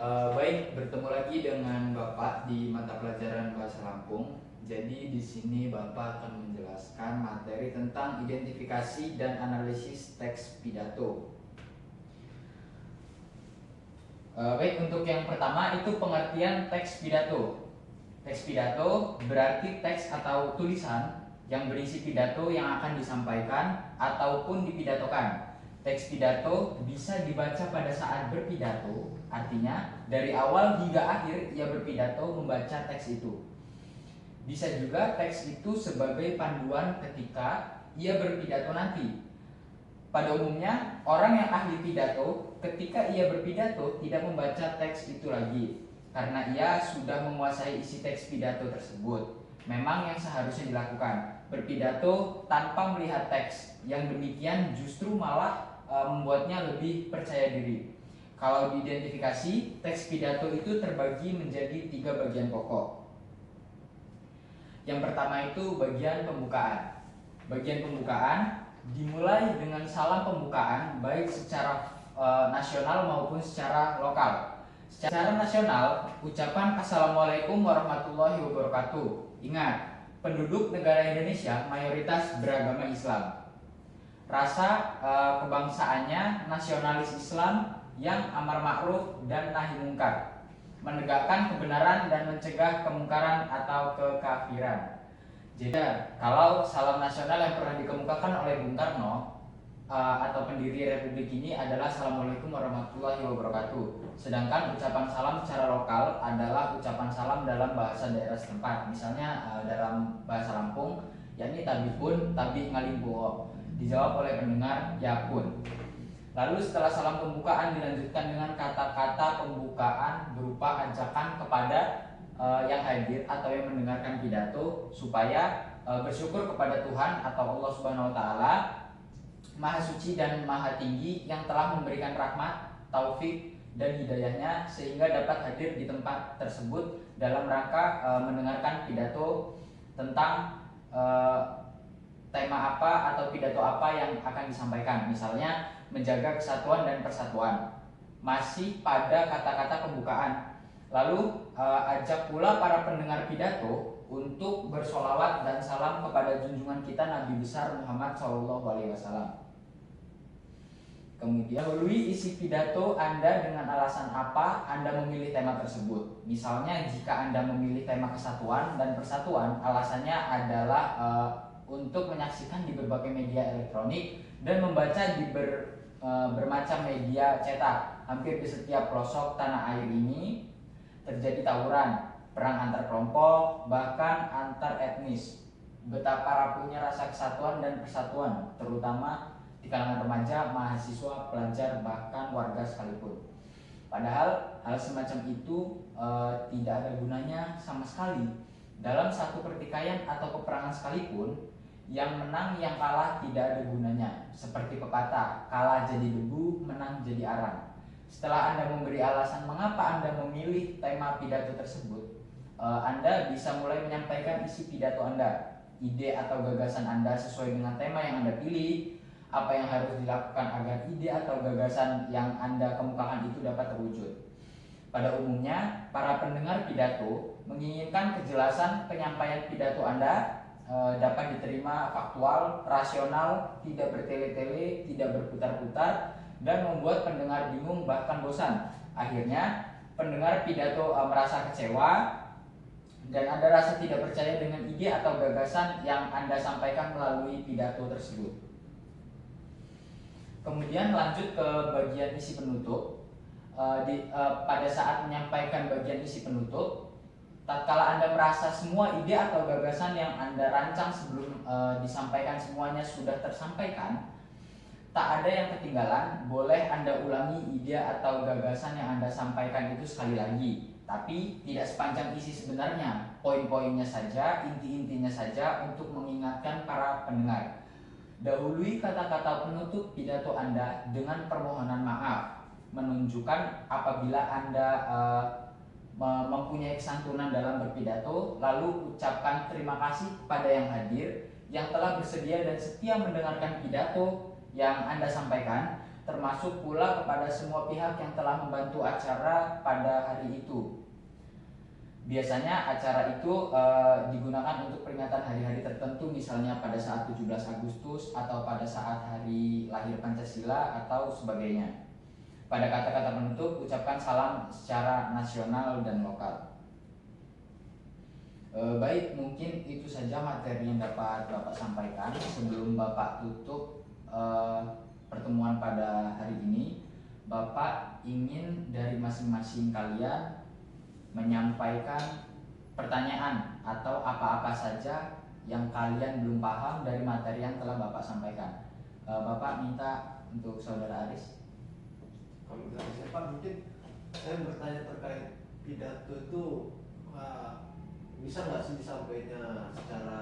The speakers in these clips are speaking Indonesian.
Baik, bertemu lagi dengan Bapak di mata pelajaran Bahasa Lampung. Jadi di sini Bapak akan menjelaskan materi tentang identifikasi dan analisis teks pidato. Baik, untuk yang pertama itu pengertian teks pidato. Teks pidato berarti teks atau tulisan yang berisi pidato yang akan disampaikan ataupun dipidatokan. Teks pidato bisa dibaca pada saat berpidato, artinya dari awal hingga akhir ia berpidato membaca teks itu. Bisa juga teks itu sebagai panduan ketika ia berpidato nanti. Pada umumnya, orang yang ahli pidato ketika ia berpidato tidak membaca teks itu lagi karena ia sudah menguasai isi teks pidato tersebut. Memang yang seharusnya dilakukan, berpidato tanpa melihat teks. Yang demikian justru malah membuatnya lebih percaya diri. Kalau diidentifikasi, teks pidato itu terbagi menjadi 3 bagian pokok. Yang pertama itu bagian pembukaan. Bagian pembukaan dimulai dengan salam pembukaan baik secara nasional maupun secara lokal. Secara nasional, ucapan Assalamualaikum warahmatullahi wabarakatuh. Ingat, penduduk negara Indonesia mayoritas beragama Islam. Rasa kebangsaannya nasionalis Islam yang amar ma'ruf dan nahi mungkar, menegakkan kebenaran dan mencegah kemungkaran atau kekafiran. Jadi kalau salam nasional yang pernah dikemukakan oleh Bung Karno atau pendiri Republik ini adalah Assalamualaikum warahmatullahi wabarakatuh. Sedangkan ucapan salam secara lokal adalah ucapan salam dalam bahasa daerah setempat. Misalnya dalam bahasa Lampung, yakni tabipun, tabi ngalimbuho. Dijawab oleh pendengar, ya pun. Lalu setelah salam pembukaan dilanjutkan dengan kata-kata pembukaan berupa ajakan kepada yang hadir atau yang mendengarkan pidato supaya bersyukur kepada Tuhan atau Allah Subhanahu wa taala Maha Suci dan Maha Tinggi yang telah memberikan rahmat, taufik dan hidayahnya sehingga dapat hadir di tempat tersebut dalam rangka mendengarkan pidato tentang tema apa atau pidato apa yang akan disampaikan. Misalnya menjaga kesatuan dan persatuan. Masih pada kata-kata pembukaan. Lalu ajak pula para pendengar pidato untuk bersolawat dan salam kepada junjungan kita Nabi besar Muhammad SAW. Kemudian dahului isi pidato Anda dengan alasan apa Anda memilih tema tersebut. Misalnya jika Anda memilih tema kesatuan dan persatuan, alasannya adalah untuk menyaksikan di berbagai media elektronik dan membaca di bermacam media cetak. Hampir di setiap pelosok tanah air ini terjadi tawuran, perang antar kelompok, bahkan antar etnis. Betapa rapuhnya rasa kesatuan dan persatuan, terutama di kalangan remaja, mahasiswa, pelajar, bahkan warga sekalipun. Padahal hal semacam itu tidak ada gunanya sama sekali. Dalam satu pertikaian atau peperangan sekalipun, yang menang yang kalah tidak ada gunanya. Seperti pepatah, kalah jadi debu, menang jadi arang. Setelah Anda memberi alasan mengapa Anda memilih tema pidato tersebut, Anda bisa mulai menyampaikan isi pidato Anda. Ide atau gagasan Anda sesuai dengan tema yang Anda pilih, apa yang harus dilakukan agar ide atau gagasan yang Anda kemukakan itu dapat terwujud. Pada umumnya, para pendengar pidato menginginkan kejelasan penyampaian pidato Anda dapat diterima faktual, rasional, tidak bertele-tele, tidak berputar-putar, dan membuat pendengar bingung bahkan bosan. Akhirnya, pendengar pidato merasa kecewa dan ada rasa tidak percaya dengan ide atau gagasan yang Anda sampaikan melalui pidato tersebut. Kemudian lanjut ke bagian isi penutup. Pada saat menyampaikan bagian isi penutup, tatkala Anda merasa semua ide atau gagasan yang Anda rancang sebelum disampaikan semuanya sudah tersampaikan, tak ada yang ketinggalan, boleh Anda ulangi ide atau gagasan yang Anda sampaikan itu sekali lagi. Tapi tidak sepanjang isi sebenarnya, poin-poinnya saja, inti-intinya saja untuk mengingatkan para pendengar. Dahului kata-kata penutup pidato Anda dengan permohonan maaf, menunjukkan apabila Anda mempunyai kesantunan dalam berpidato, lalu ucapkan terima kasih kepada yang hadir yang telah bersedia dan setia mendengarkan pidato yang Anda sampaikan. termasuk pula kepada semua pihak yang telah membantu acara pada hari itu. Biasanya acara itu digunakan untuk peringatan hari-hari tertentu, misalnya pada saat 17 Agustus atau pada saat hari lahir Pancasila atau sebagainya. Pada kata-kata penutup, ucapkan salam secara nasional dan lokal. Baik, mungkin itu saja materi yang dapat Bapak sampaikan. Sebelum Bapak tutup pertemuan pada hari ini, Bapak ingin dari masing-masing kalian menyampaikan pertanyaan atau apa-apa saja yang kalian belum paham dari materi yang telah Bapak sampaikan. Bapak minta untuk Saudara Aris. Kalau dari saya Pak, mungkin saya bertanya terkait pidato itu, bisa nggak sih disampaikannya secara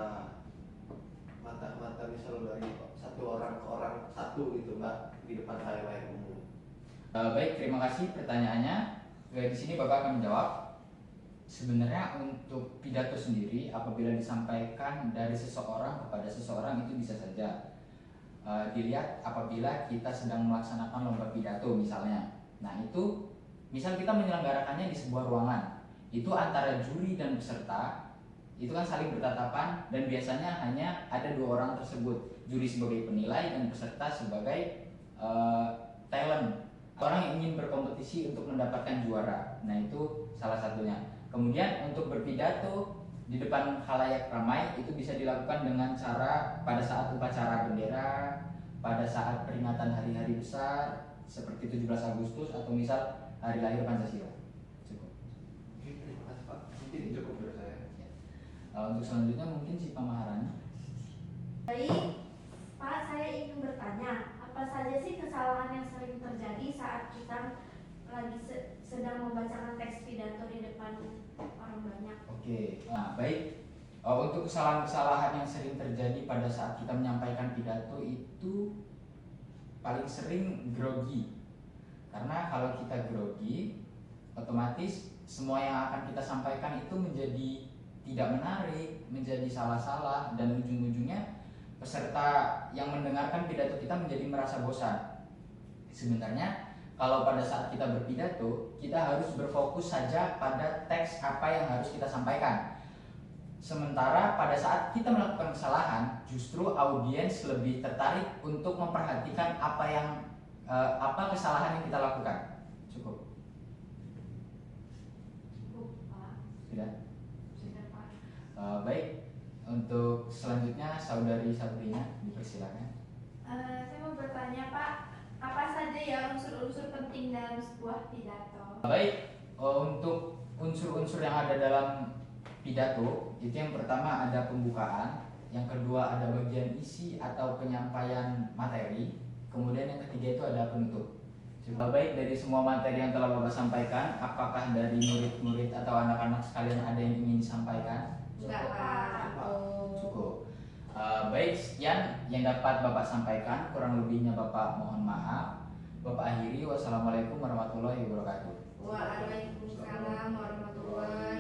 mata-mata, misal dari satu orang ke orang satu gitu Mbak, di depan halayak umum. Baik, terima kasih pertanyaannya. Di sini Bapak akan menjawab. Sebenarnya untuk pidato sendiri apabila disampaikan dari seseorang kepada seseorang itu bisa saja dilihat apabila kita sedang melaksanakan lomba pidato misalnya. Nah itu misal kita menyelenggarakannya di sebuah ruangan, itu antara juri dan peserta itu kan saling bertatapan dan biasanya hanya ada dua orang tersebut, juri sebagai penilai dan peserta sebagai talent, orang yang ingin berkompetisi untuk mendapatkan juara. Nah itu salah satunya. Kemudian untuk berpidato di depan khalayak ramai itu bisa dilakukan dengan cara pada saat upacara bendera, pada saat peringatan hari-hari besar seperti 17 Agustus atau misal hari lahir Pancasila. Cukup. Oke, terima kasih Pak. Mungkin cukup dari saya. Ya. Untuk selanjutnya mungkin si Pak Maharani. Baik, Pak, saya ingin bertanya, apa saja sih kesalahan yang sering terjadi saat kita lagi sedang membacakan teks pidato di depan orang banyak? Oke, nah baik. Untuk kesalahan-kesalahan yang sering terjadi pada saat kita menyampaikan pidato itu paling sering grogi. Karena kalau kita grogi, otomatis semua yang akan kita sampaikan itu menjadi tidak menarik, menjadi salah-salah, dan ujung-ujungnya peserta yang mendengarkan pidato kita menjadi merasa bosan. Sebenarnya kalau pada saat kita berpidato, kita harus berfokus saja pada teks apa yang harus kita sampaikan. Sementara pada saat kita melakukan kesalahan, justru audiens lebih tertarik untuk memperhatikan apa kesalahan yang kita lakukan. Cukup. Cukup, Pak. Sudah? Sudah, Pak. Baik. Untuk selanjutnya Saudari Sabrina dipersilakan. Saya mau bertanya, Pak, apa saja ya unsur-unsur penting dalam sebuah pidato? Baik, untuk unsur-unsur yang ada dalam pidato itu yang pertama ada pembukaan, yang kedua ada bagian isi atau penyampaian materi, kemudian yang ketiga itu ada penutup. Baik, dari semua materi yang telah Bapak sampaikan, apakah dari murid-murid atau anak-anak sekalian ada yang ingin disampaikan? Enggak, Pak. Cukup. Baik, sekian yang dapat Bapak sampaikan, kurang lebihnya Bapak mohon maaf. Bapak akhiri, wassalamualaikum warahmatullahi wabarakatuh. Waalaikumsalam warahmatullahi